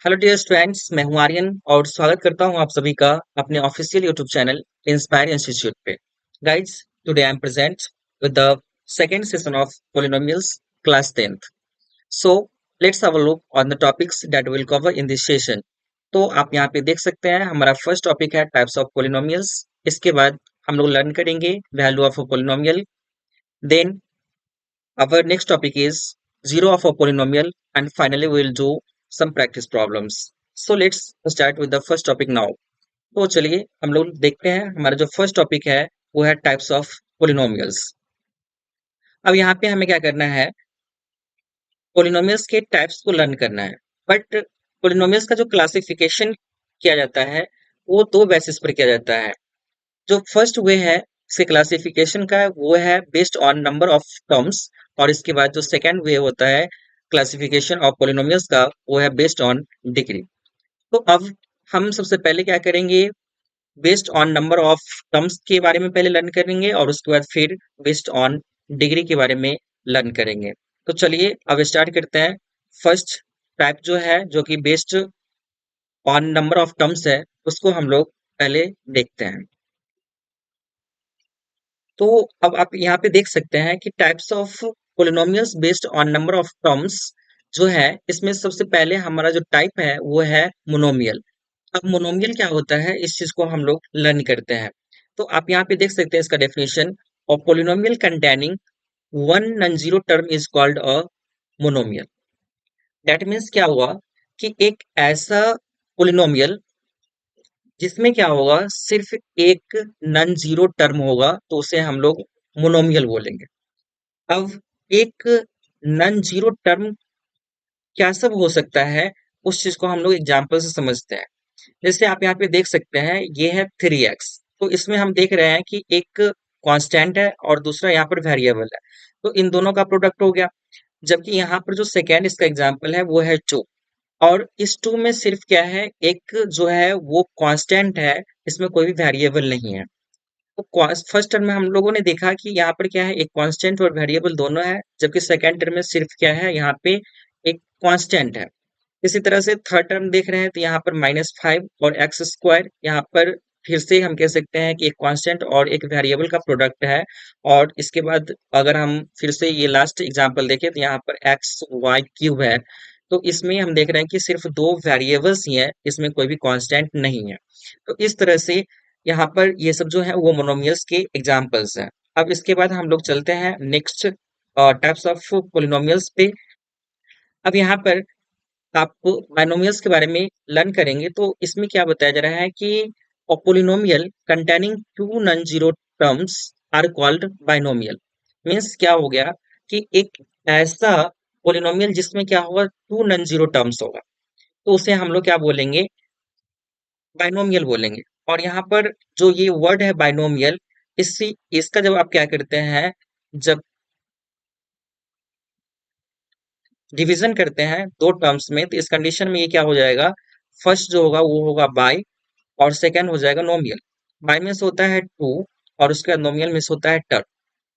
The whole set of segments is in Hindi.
हेलो डियर स्टूडेंट्स, मैं हूं आर्यन और स्वागत करता हूं आप सभी का अपने official YouTube channel Inspire Institute पे। Guys, today I am present with the second session of polynomials class 10th। So let's have a look on the topics that will cover in this session. तो आप यहाँ पे देख सकते हैं हमारा फर्स्ट टॉपिक है टाइप्स ऑफ पॉलिनोमियल्स। इसके बाद हम लोग लर्न करेंगे value of a polynomial. Then our next topic is zero of a polynomial, and finally we will do some practice problems. So let's start with the first topic now. तो चलिए हम लोग देखते हैं हमारा जो फर्स्ट टॉपिक है वो है टाइप्स ऑफ पोलिनोमियल्स। अब यहाँ पे हमें क्या करना है, पोलिनोमियल्स के टाइप्स को लर्न करना है। बट पोलिनोमियल्स का जो क्लासिफिकेशन किया जाता है वो दो बेसिस पर किया जाता है। जो फर्स्ट वे है इसके क्लासिफिकेशन का वो है based on number of terms, और इसके बाद जो सेकंड वे होता है क्लासिफिकेशन ऑफ पोलिनोमियल्स का वो है बेस्ड ऑन डिग्री। तो अब हम सबसे पहले क्या करेंगे, based on number of terms के बारे में पहले लर्न करेंगे और उसके बाद फिर बेस्ड ऑन डिग्री के बारे में लर्न करेंगे। तो चलिए अब स्टार्ट करते हैं। फर्स्ट टाइप जो है जो कि based on number of terms है उसको हम लोग पहले देखते हैं। तो अब आप यहाँ पे देख सकते हैं कि types of polynomials based on number of terms जो है, इसमें सबसे पहले हमारा जो टाइप है वो है मोनोमियल। अब मोनोमियल क्या होता है इस चीज को हम लोग लर्न करते हैं। तो आप यहाँ पे देख सकते हैं इसका definition of polynomial containing one non zero term is called a monomial. That means क्या हुआ कि एक ऐसा पोलिनोमियल जिसमें क्या होगा, सिर्फ एक नॉन जीरो टर्म होगा तो उसे हम लोग मोनोमियल बोलेंगे। अब एक नॉन जीरो टर्म क्या सब हो सकता है, उस चीज को हम लोग एग्जाम्पल से समझते हैं। जैसे आप यहाँ पे देख सकते हैं ये है 3x। तो इसमें हम देख रहे हैं कि एक कांस्टेंट है और दूसरा यहाँ पर वेरिएबल है, तो इन दोनों का प्रोडक्ट हो गया। जबकि यहाँ पर जो सेकेंड इसका एग्जाम्पल है वो है 2, और इस 2 में सिर्फ क्या है, एक जो है वो कांस्टेंट है, इसमें कोई भी वेरिएबल नहीं है। तो फर्स्ट टर्म में हम लोगों ने देखा कि यहाँ पर क्या है, एक कांस्टेंट और वेरिएबल दोनों है, जबकि सेकंड टर्म में सिर्फ क्या है, यहाँ पे एक कांस्टेंट है। इसी तरह से थर्ड टर्म देख रहे हैं तो यहाँ पर -5 और एक्स स्क्वायर, यहाँ पर फिर से हम कह सकते हैं कि एक कांस्टेंट और एक वेरिएबल का प्रोडक्ट है। और इसके बाद अगर हम फिर से ये लास्ट एग्जांपल देखें तो यहाँ पर एक्स वाई क्यूब है। तो इसमें हम देख रहे हैं कि सिर्फ दो वेरिएबल्स ही हैं, इसमें कोई भी कांस्टेंट नहीं है। तो इस तरह से यहाँ पर ये सब जो है वो मोनोमियल्स के एग्जाम्पल्स हैं। अब इसके बाद हम लोग चलते हैं नेक्स्ट टाइप्स ऑफ पोलिनोमियल्स पे। अब यहाँ पर आप बाइनोमियल्स के बारे में लर्न करेंगे तो इसमें क्या बताया जा रहा है कि polynomial containing two non zero terms are called binomial. Means क्या हो गया कि एक ऐसा पोलिनोमियल जिसमें क्या होगा, टू नॉन जीरो टर्म्स होगा, तो उसे हम लोग क्या बोलेंगे, बाइनोमियल बोलेंगे। और यहाँ पर जो ये वर्ड है बाइनोमियल, इसी इसका जब आप क्या करते हैं, जब डिवीजन करते हैं दो टर्म्स में, तो इस कंडीशन में ये क्या हो जाएगा, फर्स्ट जो होगा वो होगा बाई और सेकंड हो जाएगा नोमियल। बाई मीन्स होता है टू और उसके बाद नोमियल मीन्स होता है टर।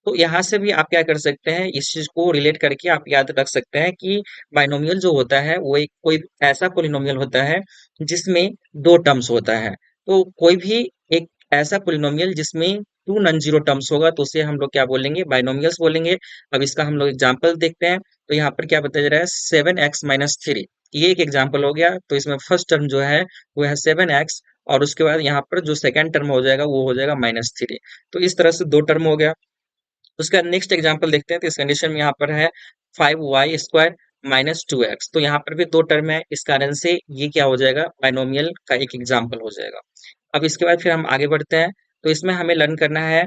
तो यहाँ से भी आप क्या कर सकते हैं, इस चीज को रिलेट करके आप याद रख सकते हैं कि बाइनोमियल जो होता है वो एक कोई ऐसा पोलिनोमियल होता है जिसमें दो टर्म्स होता है। तो कोई भी एक ऐसा पोलिनोमियल जिसमें टू नॉन जीरो टर्म्स होगा तो उसे हम लोग क्या बोलेंगे, बाइनोमियल्स बोलेंगे। अब इसका हम लोग एग्जाम्पल देखते हैं। तो यहाँ पर क्या बताया जा रहा है, 7x-3, ये एक एग्जाम्पल हो गया। तो इसमें फर्स्ट टर्म जो है वो है 7x, और उसके बाद यहाँ पर जो सेकंड टर्म हो जाएगा वो हो जाएगा -3। तो इस तरह से दो टर्म हो गया। उसका नेक्स्ट एग्जांपल देखते हैं। तो इस कंडीशन में यहाँ पर है 5y² -2x। तो यहाँ पर भी दो टर्म है, इस कारण से ये क्या हो जाएगा, बाइनोमियल का एक एग्जांपल हो जाएगा। अब इसके बाद फिर हम आगे बढ़ते हैं। तो इसमें हमें लर्न करना है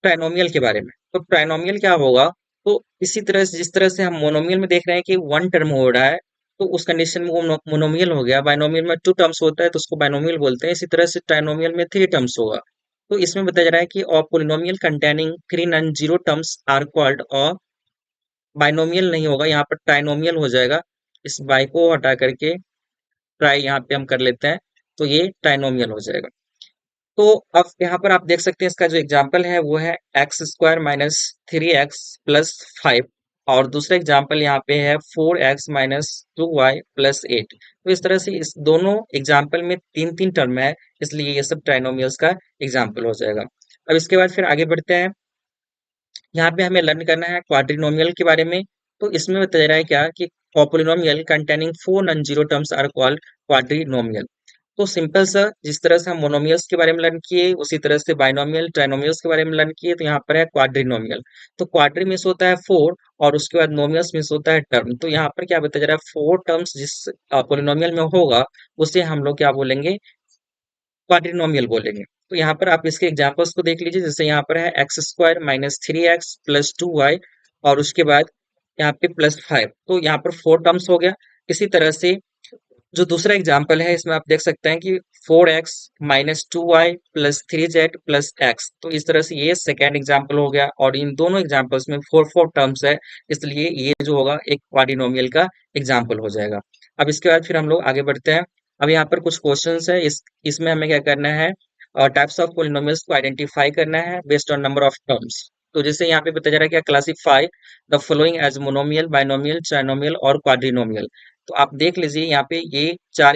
ट्राइनोमियल के बारे में। तो ट्राइनोमियल क्या होगा, तो इसी तरह से जिस तरह से हम मोनोमियल में देख रहे हैं कि वन टर्म हो रहा है, तो उस कंडीशन में वो मोनोमियल हो गया। बाइनोमियल में टू टर्म्स होता है तो उसको बाइनोमियल बोलते हैं। इसी तरह से ट्राइनोमियल में थ्री टर्म्स होगा। तो इसमें बताया जा रहा है कि of polynomial containing three non zero terms are called a binomial, नहीं होगा, यहाँ पर ट्राइनोमियल हो जाएगा। इस बाई को हटा करके ट्राई यहाँ पे हम कर लेते हैं, तो ये ट्राइनोमियल हो जाएगा। तो अब यहाँ पर आप देख सकते हैं इसका जो एग्जाम्पल है वो है x² -3x + 5। और दूसरा एग्जाम्पल यहाँ पे है 4x - 2y + 8। तो इस तरह से इस दोनों एग्जाम्पल में तीन तीन टर्म है, इसलिए ये सब ट्राइनोमियल्स का एग्जाम्पल हो जाएगा। अब इसके बाद फिर आगे बढ़ते हैं। यहाँ पे हमें लर्न करना है क्वाड्रिनोमियल के बारे में। तो इसमें बताया जा रहा है क्या कि polynomial containing four non zero terms are called quadrinomial. तो सिंपल सा जिस तरह से हम मोनोमियल्स के बारे में लर्न किए उसी तरह से बाइनोमियल ट्राइनोमियल्स के बारे में लर्न किए, तो यहाँ पर है क्वाड्रिनोमियल। तो क्वाड्री मीन्स होता है फोर और उसके बाद नोमियल्स मीन्स होता है टर्म। तो यहाँ पर क्या बताया जा रहा है, फोर टर्म्स जिस पोलिनोमियल में होगा उसे हम लोग क्या बोलेंगे, क्वाड्रिनोमियल बोलेंगे। तो यहाँ पर आप इसके एग्जांपल्स को देख लीजिए। जैसे यहाँ पर है x² - 3x + 2y और उसके बाद यहाँ पे +5। तो यहाँ पर फोर टर्म्स हो गया। इसी तरह से जो दूसरा एग्जाम्पल है इसमें आप देख सकते हैं कि 4x - 2y + 3z + x। तो इस तरह से ये सेकेंड एग्जाम्पल हो गया और इन दोनों एग्जाम्पल्स में फोर फोर टर्म्स है, इसलिए ये जो होगा एक क्वाड्रिनोमियल का एग्जाम्पल हो जाएगा। अब इसके बाद फिर हम लोग आगे बढ़ते हैं। अब यहाँ पर कुछ क्वेश्चंस है, इसमें हमें क्या करना है, टाइप्स ऑफ पोलिनोमियल्स को आइडेंटिफाई करना है based on number of terms. तो जैसे यहाँ पे बताया जा रहा है कि classify the following as monomial, binomial, trinomial और क्वाड्रिनोमियल। तो आप देख लीजिए यहाँ पे ये चार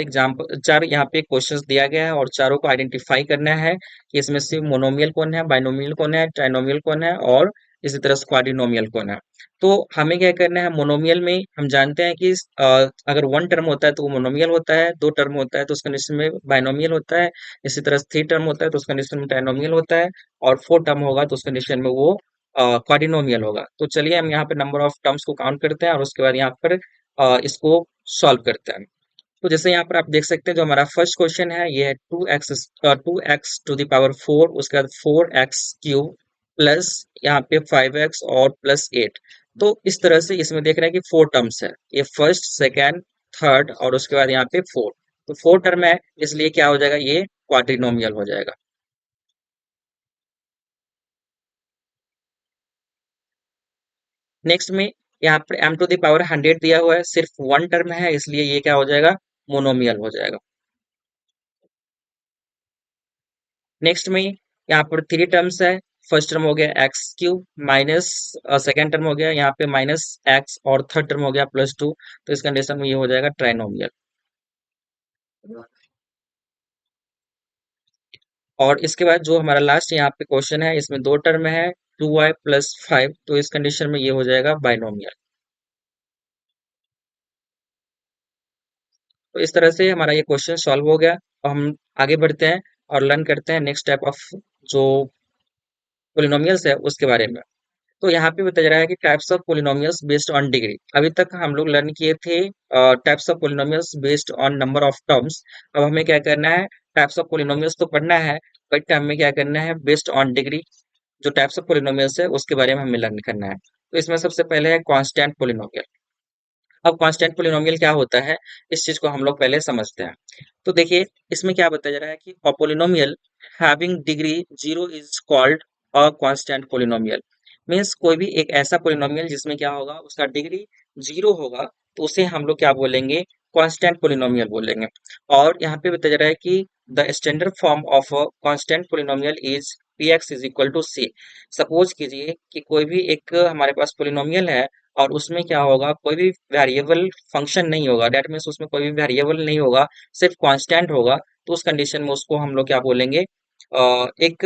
यहाँ पे क्वेश्चंस दिया गया है और चारों को आइडेंटिफाई करना है कि इसमें से मोनोमियल कौन है, बाइनोमियल कौन है, ट्राइनोमियल कौन है और इसी तरह से क्वाड्रिनोमियल कौन है। तो हमें क्या करना है, मोनोमियल में हम जानते हैं कि अगर वन टर्म होता है तो वो मोनोमियल होता है, दो टर्म होता है तो उस कंडीशन में बाइनोमियल होता है, इसी तरह से थ्री टर्म होता है तो उस कंडीशन में ट्राइनोमियल होता है और फोर टर्म होगा तो उस कंडीशन में वो क्वाड्रिनोमियल होगा। तो चलिए हम यहाँ पे नंबर ऑफ टर्म्स को काउंट करते हैं और उसके बाद यहाँ पर इसको सॉल्व करते हैं। तो जैसे यहाँ पर आप देख सकते हैं जो हमारा फर्स्ट क्वेश्चन है ये है 2x टू द पावर 4, उसके बाद 4x³ प्लस यहाँ पे 5x और +8। तो इस तरह से इसमें देख रहे हैं कि फोर टर्म्स है, ये फर्स्ट सेकेंड थर्ड और उसके बाद यहाँ पे फोर। तो फोर टर्म है इसलिए क्या हो जाएगा, ये क्वाड्रिनोमियल हो जाएगा। नेक्स्ट में यहाँ पर m⁻100 दिया हुआ है, सिर्फ वन टर्म है इसलिए ये क्या हो जाएगा, मोनोमियल हो जाएगा। नेक्स्ट में यहाँ पर थ्री टर्म्स है, फर्स्ट टर्म हो गया x³ माइनस सेकेंड टर्म हो गया यहाँ पे -x और थर्ड टर्म हो गया +2। तो इस कंडीशन में ये हो जाएगा ट्राइनोमियल। और इसके बाद जो हमारा लास्ट यहाँ पे क्वेश्चन है इसमें दो टर्म है 2y + 5। तो इस कंडीशन में ये हो जाएगा बाइनोमियल। तो इस तरह से हमारा ये क्वेश्चन सॉल्व हो गया। अब हम आगे बढ़ते हैं और लर्न करते हैं नेक्स्ट टाइप ऑफ जो पोलिनोमियल्स है उसके बारे में। तो यहाँ पे बताया जा रहा है कि types of polynomials based on degree. अभी तक हम लोग लर्न किए थे types of polynomials based on number of terms. अब हमें क्या करना है, टाइप्स ऑफ पोलिनोमियल्स तो पढ़ना है बट हमें क्या करना है, बेस्ड ऑन डिग्री जो टाइप्स ऑफ पोलिनोमियल्स है उसके बारे में हमें लर्न करना है। तो इसमें सबसे पहले है कांस्टेंट पोलिनोमियल। अब कांस्टेंट पोलिनोमियल क्या होता है, इस चीज को हम लोग पहले समझते हैं। तो देखिए इसमें क्या बताया जा रहा है कि a polynomial having degree zero is called a constant polynomial. Means कोई भी एक ऐसा पोलिनोमियल जिसमें क्या होगा, उसका डिग्री जीरो होगा तो उसे हम लोग क्या बोलेंगे, कांस्टेंट पोलिनोमियल बोलेंगे। और यहाँ पे बताया जा रहा है कि the standard form of a constant polynomial is px = c। Suppose कीजिए कि कोई भी एक हमारे पास पोलिनोमियल है और उसमें क्या होगा, कोई भी वेरिएबल फंक्शन नहीं होगा, दैट मीन्स उसमें कोई भी वेरिएबल नहीं होगा, सिर्फ कांस्टेंट होगा। तो उस कंडीशन में उसको हम लोग क्या बोलेंगे, एक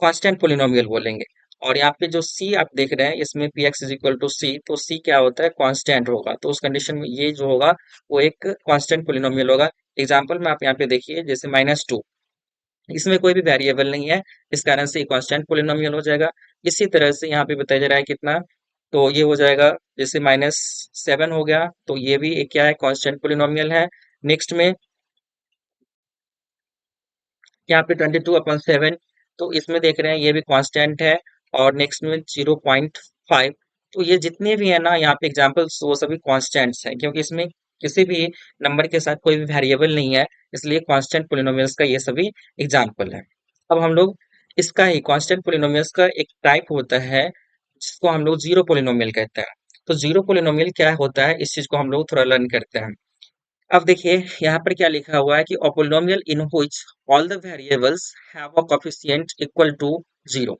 कांस्टेंट पोलिनोमियल बोलेंगे। और यहाँ पे जो c आप देख रहे हैं इसमें px = c, तो c क्या होता है, कांस्टेंट होगा। तो उस कंडीशन में ये जो होगा वो एक कांस्टेंट पोलिनोमियल होगा। एग्जाम्पल में आप यहाँ पे देखिए जैसे -2, इसमें कोई भी वेरिएबल नहीं है, इस कारण से कांस्टेंट पोलिनोमियल हो जाएगा। इसी तरह से यहाँ पे बताया जा रहा है कितना, तो ये हो जाएगा जैसे -7 हो गया, तो ये भी एक क्या है, कांस्टेंट पोलिनोमियल है। नेक्स्ट में यहाँ पे 22/7, तो इसमें देख रहे हैं ये भी कांस्टेंट है। और नेक्स्ट में 0.5। तो ये जितने भी है ना यहाँ पे एग्जांपल्स वो सभी कांस्टेंट्स हैं, क्योंकि इसमें किसी भी नंबर के साथ कोई भी वेरिएबल नहीं है, इसलिए कांस्टेंट पोलिनोमियल्स का ये सभी एग्जांपल है। अब हम लोग इसका ही कांस्टेंट पोलिनोमियल्स का एक टाइप होता है जिसको हम लोग जीरो पोलिनोमियल कहते हैं। तो जीरो पोलिनोमियल क्या होता है, इस चीज को हम लोग थोड़ा लर्न करते हैं। अब देखिए यहाँ पर क्या लिखा हुआ है कि a polynomial in which all the variables have a coefficient equal to 0।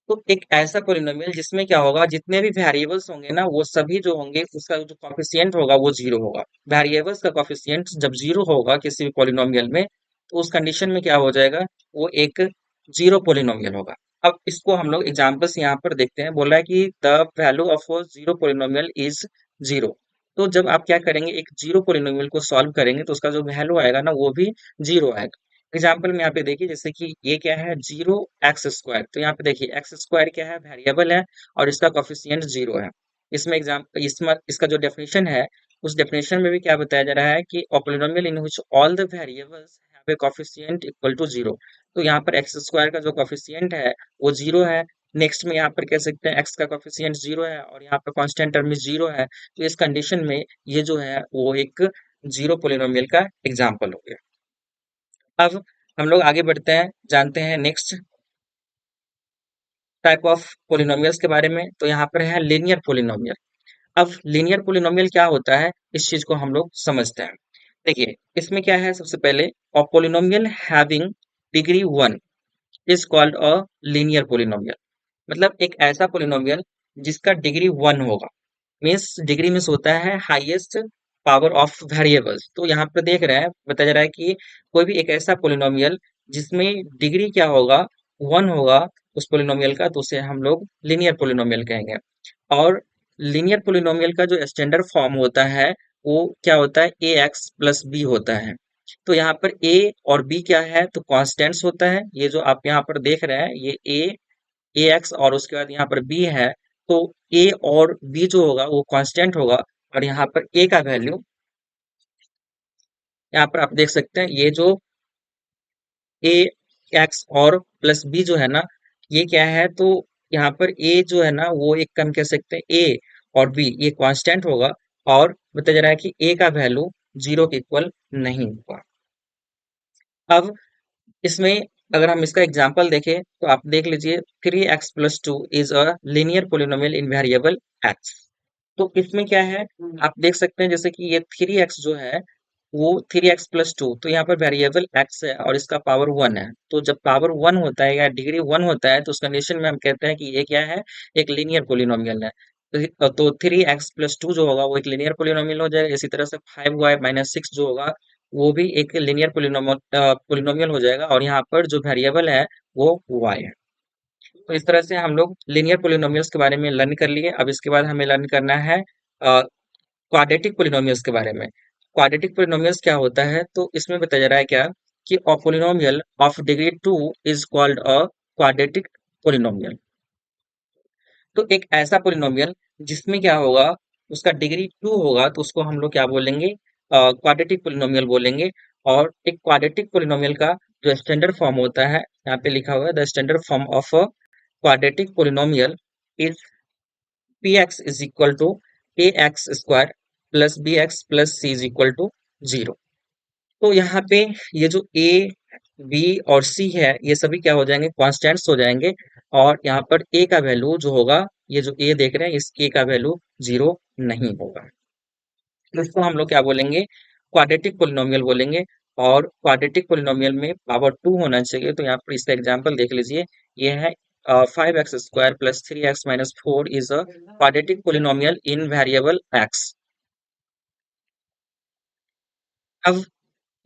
तो एक ऐसा पोलिनोमियल जिसमें क्या होगा, जितने भी वेरिएबल्स होंगे ना वो सभी जो होंगे उसका जो कॉफिशिएंट होगा वो जीरो होगा। वेरिएबल्स का कॉफिशिएंट जब जीरो होगा किसी भी पोलिनोमियल में, तो उस कंडीशन में क्या हो जाएगा, वो एक जीरो पोलिनोमियल होगा। अब इसको हम लोग एग्जाम्पल्स यहाँ पर देखते हैं। बोल रहा है कि the value of zero polynomial is zero. तो जब आप क्या करेंगे, एक जीरो पोलिनोमियल को सॉल्व करेंगे तो उसका जो वैल्यू आएगा ना वो भी जीरो आएगा। एग्जाम्पल में यहाँ पे देखिए, जैसे कि ये क्या है, जीरो एक्स स्क्वायर। तो यहाँ पे देखिए एक्स स्क्वायर क्या है, वेरिएबल है और इसका कोफिशिएंट जीरो है। इसमें इसमें इसका जो डेफिनेशन है, उस डेफिनेशन में भी क्या बताया जा रहा है कि a polynomial in which all the variables have a coefficient equal to zero. तो यहाँ पर एक्स स्क्वायर का जो कोफिशिएंट है वो जीरो है। नेक्स्ट में यहाँ पर कह सकते हैं एक्स का कोफिशिएंट जीरो है और यहाँ पर कांस्टेंट टर्म में जीरो है। तो इस कंडीशन में ये जो है वो एक जीरो पोलिनोमियल का एग्जाम्पल हो गया। अब हम लोग आगे बढ़ते हैं, जानते हैं नेक्स्ट टाइप ऑफ पोलिनोमियल्स के बारे में। तो यहाँ पर है लीनियर पोलिनोमियल। अब लीनियर पोलिनोमियल क्या होता है, इस चीज को हम लोग समझते हैं। देखिए इसमें क्या है, सबसे पहले a polynomial having degree one is called a linear polynomial. मतलब एक ऐसा पोलिनोमियल जिसका डिग्री वन होगा। मीन्स डिग्री मीन्स होता है हाईएस्ट पावर ऑफ वेरिएबल्स। तो यहाँ पर देख रहे हैं, बताया जा रहा है कि कोई भी एक ऐसा पोलिनोमियल जिसमें डिग्री क्या होगा, वन होगा उस पोलिनोमियल का, तो उसे हम लोग लीनियर पोलिनोमियल कहेंगे। और लीनियर पोलिनोमियल का जो स्टैंडर्ड फॉर्म होता है वो क्या होता है, ए एक्स प्लस बी होता है। तो यहाँ पर ए और बी क्या है, तो कॉन्स्टेंट्स होता है। ये जो आप यहाँ पर देख रहे हैं ये ए एक्स और उसके बाद यहाँ पर बी है। तो ए और बी जो होगा वो कांस्टेंट होगा और यहाँ पर ए का वैल्यू, यहाँ पर आप देख सकते हैं ये जो ए एक्स और प्लस बी जो है ना, ये क्या है, तो यहाँ पर ए जो है ना वो एक कम कह सकते हैं, ए और बी ये कांस्टेंट होगा। और बताया जा रहा है कि ए का वैल्यू जीरो के इक्वल नहीं होगा। अब इसमें अगर हम इसका एग्जांपल देखें तो आप देख लीजिए, three x plus two is a linear polynomial in variable x. तो इसमें क्या है, आप देख सकते हैं जैसे कि ये थ्री एक्स जो है वो थ्री एक्स प्लस टू, तो यहाँ पर वेरिएबल एक्स है और इसका पावर वन है। तो जब पावर वन होता है या डिग्री वन होता है तो उस कंडीशन में हम कहते हैं कि ये क्या है, एक लीनियर पोलिनोमियल है। तो थ्री एक्स प्लस टू जो होगा वो एक लीनियर पोलिनोमियल हो जाएगा। इसी तरह से फाइव वाई माइनस सिक्स जो होगा वो भी एक लीनियर पोलिनोमियल हो जाएगा और यहाँ पर जो वेरिएबल है वो y है। तो इस तरह से हम लोग लीनियर पोलिनोमियल्स के बारे में लर्न कर लिए। अब इसके बाद हमें लर्न करना है क्वाड्रेटिक पोलिनोमियल्स के बारे में। क्वाड्रेटिक पोलिनोमियल्स क्या होता है, तो इसमें बताया जा रहा है क्या कि a polynomial of degree two is called a quadratic polynomial. तो एक ऐसा पोलिनोमियल जिसमें क्या होगा, उसका डिग्री टू होगा तो उसको हम लोग क्या बोलेंगे, क्वाड्रेटिक पोलिनोमियल बोलेंगे। और एक क्वाड्रेटिक पोलिनोमियल का जो स्टैंडर्ड फॉर्म होता है, यहाँ पे लिखा हुआ है the standard form of a quadratic polynomial is P X is equal to A X square plus B X plus C is equal to zero. तो यहाँ पे ये जो ए बी और सी है ये सभी क्या हो जाएंगे, कॉन्स्टेंट्स हो जाएंगे। और यहाँ पर ए का वैल्यू जो होगा, ये जो ए देख रहे हैं इस ए का वैल्यू जीरो नहीं होगा। तो इसको हम लोग क्या बोलेंगे, क्वाड्रेटिक पोलिनोमियल बोलेंगे। और क्वाड्रेटिक पोलिनोमियल में पावर टू होना चाहिए। तो यहाँ पर इसका एग्जांपल देख लीजिए, ये है five x square plus three x minus four is a quadratic polynomial in variable x. अब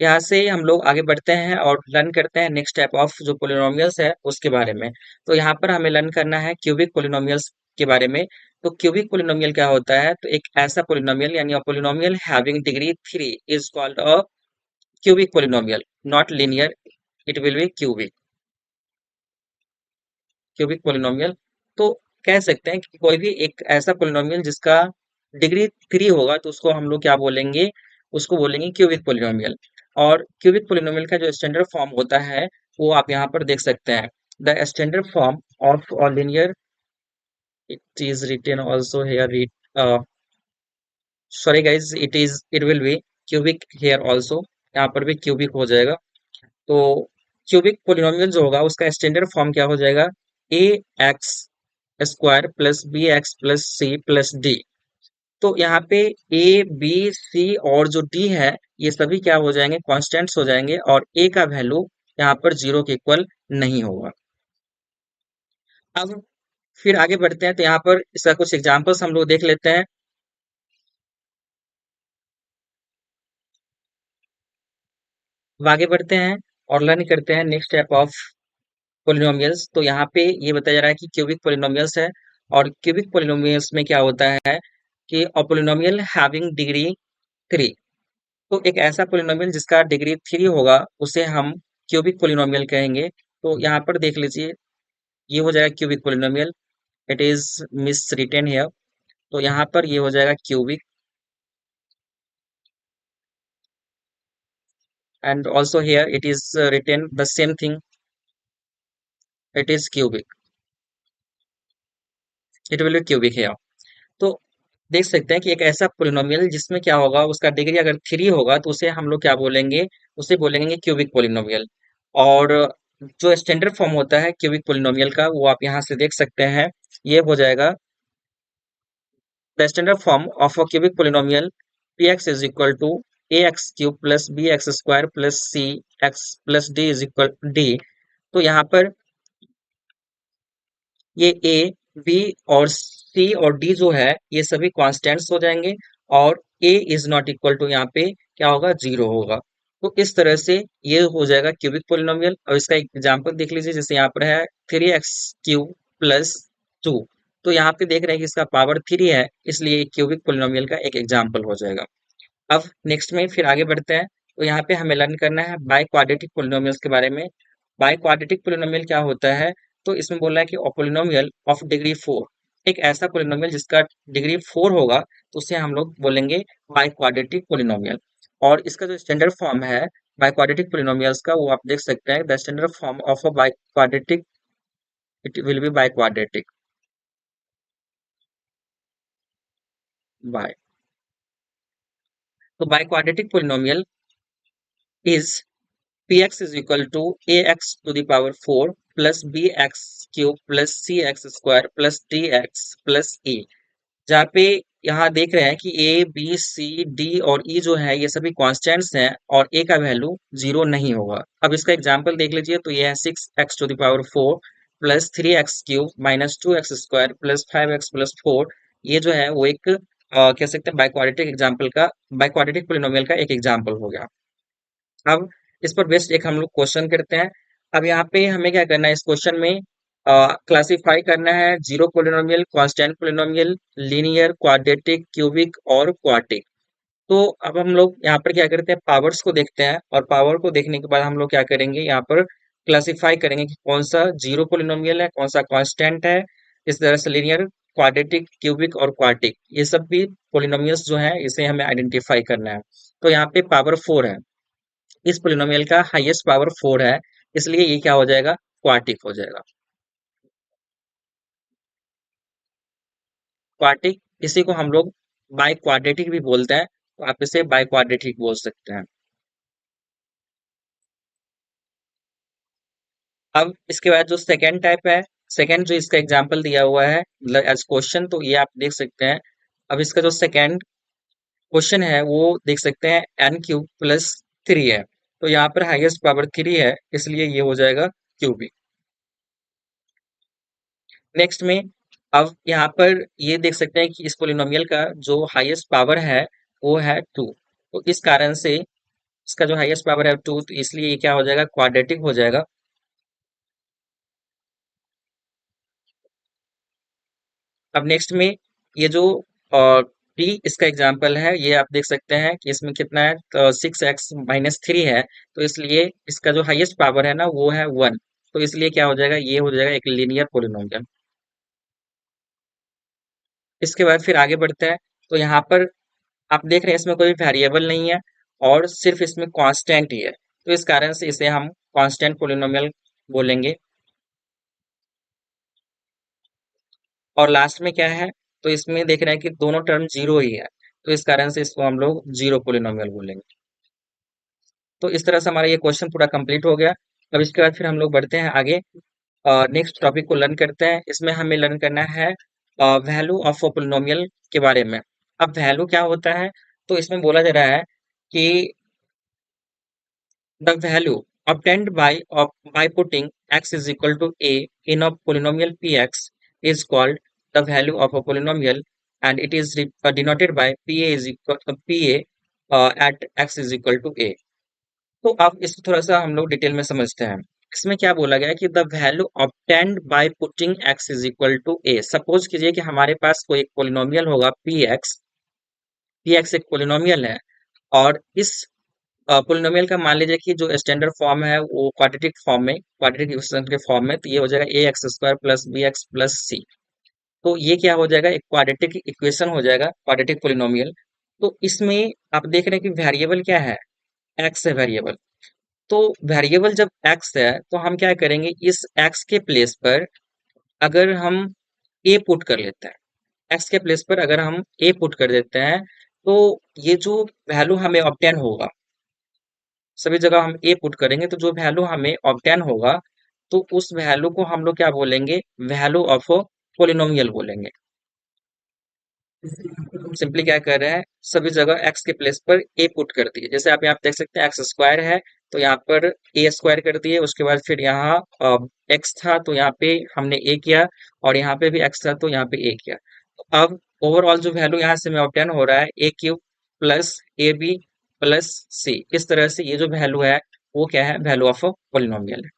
यहाँ से हम लोग आगे बढ़ते हैं और लर्न करते हैं नेक्स्ट टाइप ऑफ जो पोलिनोमियल्स है उसके बारे में। तो यहाँ पर हमें लर्न करना है क्यूबिक पोलिनोमियल्स के बारे में। तो क्यूबिक पोलिनोमियल क्या होता है, तो एक ऐसा पोलिनोमियल यानी a polynomial having degree three is called a cubic polynomial, not linear, it will be cubic. Cubic polynomial तो कह सकते हैं कि कोई भी एक ऐसा पोलिनोमियल जिसका डिग्री थ्री होगा तो उसको हम लोग क्या बोलेंगे, उसको बोलेंगे क्यूबिक पोलिनोमियल। और क्यूबिक पोलिनोमियल का जो स्टैंडर्ड फॉर्म होता है वो आप यहाँ पर देख सकते हैं, the standard form of a linear, it is written also here, sorry guys, it will be cubic here also, यहाँ पर भी क्यूबिक हो जाएगा। तो क्यूबिक पोलिनोमियल जो होगा उसका स्टैंडर्ड फॉर्म क्या हो जाएगा, A X square plus B X plus C plus D. तो यहाँ पे ए बी सी और जो डी है ये सभी क्या हो जाएंगे, कॉन्स्टेंट्स हो जाएंगे और ए का वैल्यू यहाँ पर जीरो के इक्वल नहीं होगा। अब फिर आगे बढ़ते हैं तो यहाँ पर इसका कुछ एग्जांपल्स हम लोग देख लेते हैं। अब आगे बढ़ते हैं और लर्न करते हैं नेक्स्ट टाइप ऑफ पोलिनोमियल्स। तो यहाँ पे ये बताया जा रहा है कि क्यूबिक पोलिनोमियल्स है, और क्यूबिक पोलिनोमियल्स में क्या होता है कि अ पोलिनोमियल हैविंग डिग्री 3। तो एक ऐसा पोलिनोमियल जिसका डिग्री 3 होगा उसे हम क्यूबिक पोलिनोमियल कहेंगे। तो यहाँ पर देख लीजिए, ये हो जाएगा cubic polynomial, it is miswritten here. तो यहाँ पर ये हो जाएगा cubic, and also here it is written the same thing, it is cubic, it will be cubic here. तो देख सकते हैं कि एक ऐसा पोलिनोमियल जिसमें क्या होगा, उसका डिग्री अगर 3 होगा तो उसे हम लोग क्या बोलेंगे, उसे बोलेंगे क्यूबिक पोलिनोमियल। और जो स्टैंडर्ड फॉर्म होता है क्यूबिक पोलिनोमियल का वो आप यहाँ से देख सकते हैं, ये हो जाएगा the standard form of a cubic polynomial px is equal to ax cube plus bx square plus c x plus d is equal d। तो यहाँ पर ये ए, बी और सी और डी जो है ये सभी कांस्टेंट्स हो जाएंगे, और ए इज नॉट इक्वल टू यहाँ पे क्या होगा, 0 होगा। तो इस तरह से ये हो जाएगा क्यूबिक पोलिनोमियल। और इसका एक एग्जांपल देख लीजिए, जैसे यहाँ पर है 3x क्यूब प्लस 2। तो यहाँ पे देख रहे हैं कि इसका पावर 3 है, इसलिए क्यूबिक पोलिनोमियल का एक एग्जाम्पल हो जाएगा। अब नेक्स्ट में फिर आगे बढ़ते हैं। तो यहाँ पे हमें लर्न करना है बाई क्वाड्रेटिक पोलिनोमियल्स के बारे में। बाई क्वाड्रेटिक पोलिनोमियल क्या होता है, तो इसमें बोल रहा है कि पोलिनोमियल ऑफ डिग्री 4, एक ऐसा पोलिनोमियल जिसका डिग्री 4 होगा तो उसे हम लोग बोलेंगे बाई क्वाड्रेटिक पोलिनोमियल। और इसका जो स्टैंडर्ड फॉर्म है बाई क्वाड्रेटिक पोलिनोमियल्स का, वो आप देख सकते हैं, the standard form of a biquadratic, it will be biquadratic, bi. तो biquadratic polynomial is px is equal to ax to the power 4 plus bx cube plus cx square plus dx plus e। जहाँ पे यहाँ देख रहे हैं कि ए बी सी डी और ई जो है ये सभी कॉन्स्टेंट्स हैं, और ए का वैल्यू 0 नहीं होगा। अब इसका एग्जांपल देख लीजिए, तो ये है 6x to the power 4 plus 3x cube minus 2x square plus 5x plus 4। ये जो है वो एक कह सकते हैं बाई क्वाड्रेटिक एग्जाम्पल का, बाई क्वाड्रेटिक पोलिनोमियल का एक एग्जाम्पल हो गया। अब इस पर बेस्ड एक हम लोग क्वेश्चन करते हैं। अब यहाँ पे हमें क्या करना है, इस क्वेश्चन में क्लासिफाई करना है zero polynomial, constant polynomial, linear, quadratic, cubic और क्वार्टिक। तो अब हम लोग यहाँ पर क्या करते हैं, पावर्स को देखते हैं, और पावर को देखने के बाद हम लोग क्या करेंगे, यहाँ पर क्लासिफाई करेंगे कि कौन सा जीरो पोलिनोमियल है, कौन सा कांस्टेंट है। इस तरह से लीनियर, क्वाड्रेटिक, क्यूबिक और क्वार्टिक, ये सब भी पोलिनोमियल्स जो है इसे हमें आइडेंटिफाई करना है। तो यहाँ पे पावर 4 है, इस पोलिनोमियल का हाईएस्ट पावर 4 है, इसलिए ये क्या हो जाएगा, क्वार्टिक हो जाएगा। क्वार्टिक, इसी को हम लोग बाई क्वाड्रेटिक भी बोलते हैं, तो आप इसे बाई क्वाड्रेटिक बोल सकते हैं। अब इसके बाद जो सेकेंड टाइप है, सेकेंड जो इसका एग्जाम्पल दिया हुआ है मतलब एज क्वेश्चन, तो ये आप देख सकते हैं। अब इसका जो सेकेंड क्वेश्चन है वो देख सकते हैं, एन क्यूब प्लस 3 है। तो यहाँ पर हाईएस्ट पावर 3 है, इसलिए ये हो जाएगा क्यूबिक। नेक्स्ट में अब यहाँ पर ये देख सकते हैं कि इस पोलिनोमियल का जो हाईएस्ट पावर है वो है 2। तो इस कारण से इसका जो हाईएस्ट पावर है 2, तो इसलिए ये क्या हो जाएगा, क्वाड्रेटिक हो जाएगा। अब नेक्स्ट में ये जो टी इसका एग्जाम्पल है, ये आप देख सकते हैं कि इसमें कितना है, तो 6x-3 है। तो इसलिए इसका जो हाईएस्ट पावर है ना वो है 1। तो इसलिए क्या हो जाएगा, ये हो जाएगा एक लीनियर पोलिनोमियल। इसके बाद फिर आगे बढ़ते हैं। तो यहाँ पर आप देख रहे हैं इसमें कोई वेरिएबल नहीं है, और सिर्फ इसमें कांस्टेंट ही है, तो इस कारण से इसे हम कांस्टेंट पोलिनोमियल बोलेंगे। और लास्ट में क्या है, तो इसमें देख रहे हैं कि दोनों टर्म जीरो ही है, तो इस कारण से इसको हम लोग जीरो पोलिनोमियल बोलेंगे। तो इस तरह से हमारा ये क्वेश्चन पूरा कंप्लीट हो गया। अब इसके बाद फिर हम लोग बढ़ते हैं आगे, नेक्स्ट टॉपिक को लर्न करते हैं। इसमें हमें लर्न करना है वैल्यू ऑफ अ पोलिनोमियल के बारे में। अब वैल्यू क्या होता है, तो इसमें बोला जा रहा है कि the value obtained by putting x is equal to a in a polynomial px is called the value of a polynomial, and it is denoted by pa at x is equal to a। तो अब इसको थोड़ा सा हम लोग डिटेल में समझते हैं। इसमें क्या बोला गया है कि the value obtained by putting x is equal to a। Suppose कीजिए कि हमारे पास कोई एक पोलिनोमियल होगा पी एक्स एक पोलिनोमियल है, और इस पोलिनोमियल का मान लीजिए कि जो स्टैंडर्ड फॉर्म है वो क्वाड्रेटिक फॉर्म में, क्वाड्रेटिक इक्वेशन के फॉर्म में, तो ये हो जाएगा A X square plus B X plus C. तो ये क्या हो जाएगा, एक क्वाड्रेटिक इक्वेशन हो जाएगा, क्वाड्रेटिक पोलिनोमियल। तो इसमें आप देख रहे हैं कि वेरिएबल क्या है, एक्स है वेरिएबल। तो वेरिएबल जब एक्स है तो हम क्या करेंगे, इस एक्स के प्लेस पर अगर हम ए पुट कर लेते हैं, एक्स के प्लेस पर अगर हम ए पुट कर देते हैं, तो ये जो वैल्यू हमें ऑब्टेन होगा, सभी जगह हम ए पुट करेंगे तो जो वैल्यू हमें ऑब्टेन होगा, तो उस वैल्यू को हम लोग क्या बोलेंगे, वैल्यू ऑफ पोलिनोमियल बोलेंगे। सिंपली क्या कर रहे हैं, सभी जगह एक्स के प्लेस पर ए पुट कर दिए। जैसे आप यहाँ पे देख सकते हैं एक्स स्क्वायर है, तो यहाँ पर ए स्क्वायर कर दिए। उसके बाद फिर यहाँ एक्स था तो यहाँ पे हमने ए किया, और यहाँ पे भी एक्स था तो यहाँ पे ए किया। तो अब ओवरऑल जो वैल्यू यहाँ से में ऑब्टेन हो रहा है, A cube plus A B plus C. इस तरह से ये जो वैल्यू है वो क्या है, वैल्यू ऑफ पॉलिनोमियल है।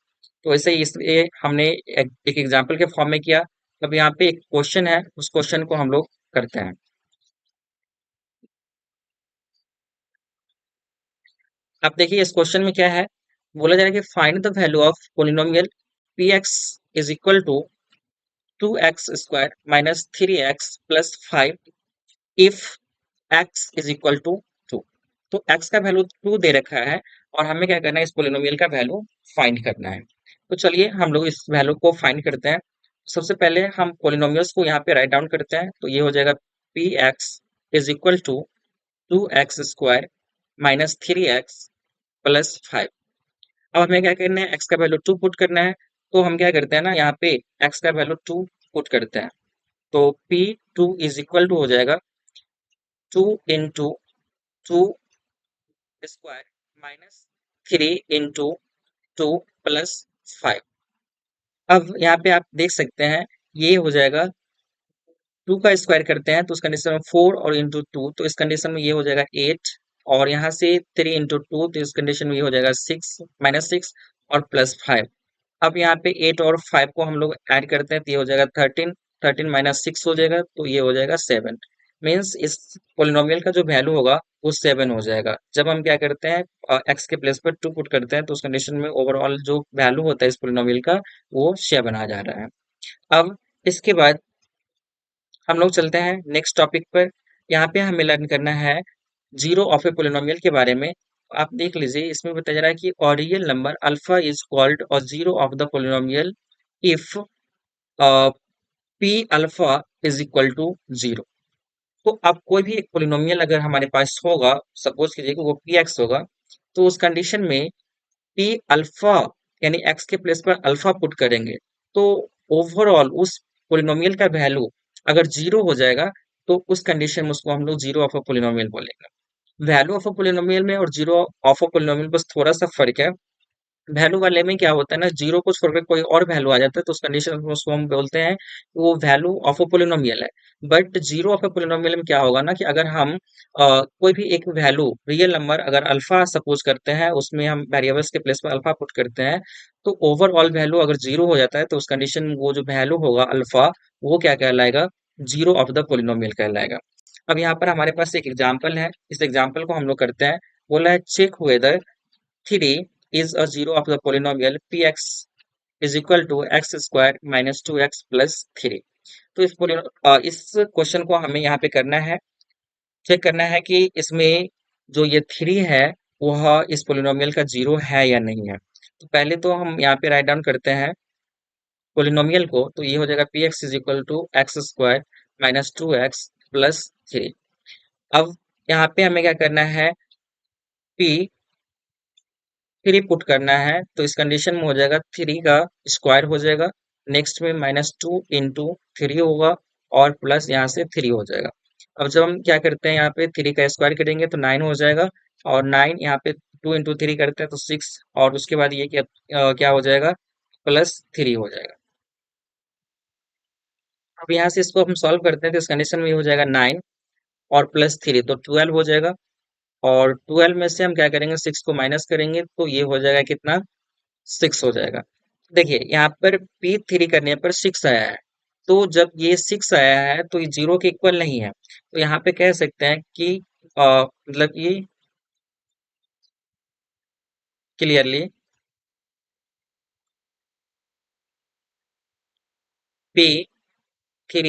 तो ऐसे ही इसलिए हमने एक एग्जाम्पल के फॉर्म में किया। अब यहाँ पे एक क्वेश्चन है, उस क्वेश्चन को हम लोग करते हैं। अब देखिए इस क्वेश्चन में क्या है, बोला जा रहा है कि find the value of polynomial P X is equal to 2x² minus 3x plus 5 if x is equal to 2। तो x का वैल्यू 2 दे रखा है, और हमें क्या करना है, इस पोलिनोमियल का वैल्यू फाइंड करना है। तो चलिए हम लोग इस वैल्यू को फाइंड करते हैं। सबसे पहले हम पोलिनोमियल्स को यहाँ पे राइट डाउन करते हैं, तो ये हो जाएगा P X is equal to 2x² minus 3x plus 5। अब हमें क्या करना है, एक्स का वैल्यू 2 पुट करना है। तो हम क्या करते हैं ना, यहाँ पे एक्स का वैल्यू 2 पुट करते हैं। तो P2 इज इक्वल टू हो जाएगा 2 into 2 square minus 3 into 2 plus 5। अब यहाँ पे आप देख सकते हैं, ये हो जाएगा 2 का स्क्वायर करते हैं तो उस कंडीशन में 4 और इंटू 2, तो इस कंडीशन में ये हो जाएगा 8, और यहाँ से 3 इंटू 2, तो इस कंडीशन में ये हो जाएगा 6 माइनस 6 और प्लस 5। अब यहाँ पे 8 और 5 को हम लोग ऐड करते हैं तो ये हो जाएगा 13, 13 माइनस 6 हो जाएगा तो ये हो जाएगा 7। मीन्स इस पोलिनोमियल का जो वैल्यू होगा वो 7 हो जाएगा। जब हम क्या करते हैं, एक्स के प्लेस पर 2 पुट करते हैं तो उस कंडीशन में ओवरऑल जो वैल्यू होता है इस पोलिनोमियल का वो 7 आ जा रहा है। अब इसके बाद हम लोग चलते हैं नेक्स्ट टॉपिक पर। यहाँ पे हमें लर्न करना है जीरो ऑफ ए पोलिनोमियल के बारे में। आप देख लीजिए, इसमें बताया जा रहा है कि a real number alpha is called a zero of the polynomial if P alpha is equal to zero. तो अब कोई भी एक पोलिनोमियल अगर हमारे पास होगा, सपोज कीजिए कि वो पी एक्स होगा, तो उस कंडीशन में पी अल्फा यानी एक्स के प्लेस पर अल्फा पुट करेंगे, तो ओवरऑल उस पोलिनोमियल का वैल्यू अगर जीरो हो जाएगा, तो उस कंडीशन में उसको हम लोग जीरो ऑफ अ पोलिनोमियल बोलेंगे। वैल्यू ऑफ अ पोलिनोमियल में और जीरो ऑफ अ पोलिनोमियल बस थोड़ा सा फर्क है। वैल्यू वाले में क्या होता है ना, जीरो को छोड़कर कोई और वैल्यू आ जाता है तो उस कंडीशन में उसको हम बोलते हैं वो वैल्यू ऑफ अ पोलिनोमियल है। But zero of a polynomial में क्या होगा ना, कि अगर हम कोई भी एक वैल्यू रियल नंबर अगर अल्फा सपोज करते हैं, उसमें हम वेरिएबल्स के प्लेस पर अल्फा पुट करते हैं, तो ओवरऑल वैल्यू अगर जीरो हो जाता है तो उस कंडीशन में वो जो वैल्यू होगा अल्फा, वो क्या कहलाएगा, जीरो ऑफ द पोलिनोमियल कहलाएगा। अब यहाँ पर हमारे पास एक एग्जाम्पल है, इस एग्जाम्पल को हम लोग करते हैं। बोला है check whether 3 is a zero of the polynomial px is equal to x square minus 2x plus 3। तो इस क्वेश्चन को हमें यहाँ पे करना है, चेक करना है कि इसमें जो ये 3 है वह इस पोलिनोमियल का जीरो है या नहीं है। तो पहले तो हम यहाँ पे राइट डाउन करते हैं पोलिनोमियल को, तो ये हो जाएगा P X is equal to X square minus 2x plus 3। अब यहाँ पे हमें क्या करना है, p 3 पुट करना है, तो इस कंडीशन में हो जाएगा 3 का स्क्वायर हो जाएगा, नेक्स्ट में -2 × 3 होगा, और प्लस यहाँ से 3 हो जाएगा। अब जब हम क्या करते हैं, यहाँ पे 3 का स्क्वायर करेंगे तो 9 हो जाएगा, और 9 यहाँ पे 2 × 3 करते हैं तो 6, और उसके बाद ये क्या क्या हो जाएगा, +3 हो जाएगा। अब यहाँ से इसको हम सॉल्व करते हैं तो इस कंडीशन में ये हो जाएगा 9 और प्लस 3 तो 12 हो जाएगा। और 12 में से हम क्या करेंगे, 6 को माइनस करेंगे तो ये हो जाएगा कितना, 6 हो जाएगा। देखिए यहाँ पर P3 करने पर 6 आया है, तो जब ये 6 आया है तो ये 0 के इक्वल नहीं है, तो यहाँ पे कह सकते हैं कि मतलब ये clearly P3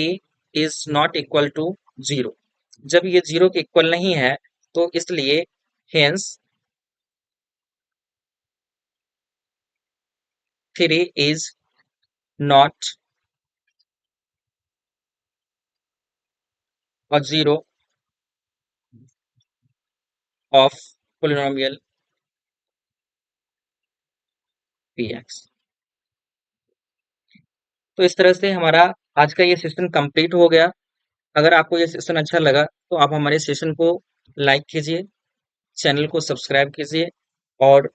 is not equal to 0। जब ये 0 के इक्वल नहीं है तो इसलिए hence 3 is not a zero of polynomial px। तो इस तरह से हमारा आज का ये सेशन कंप्लीट हो गया। अगर आपको ये सेशन अच्छा लगा तो आप हमारे सेशन को लाइक कीजिए, चैनल को सब्सक्राइब कीजिए और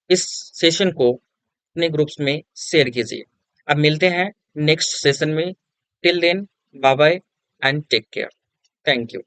इस सेशन को अपने ग्रुप्स में शेयर कीजिए। अब मिलते हैं नेक्स्ट सेशन में। Till then, bye bye and take care. Thank you.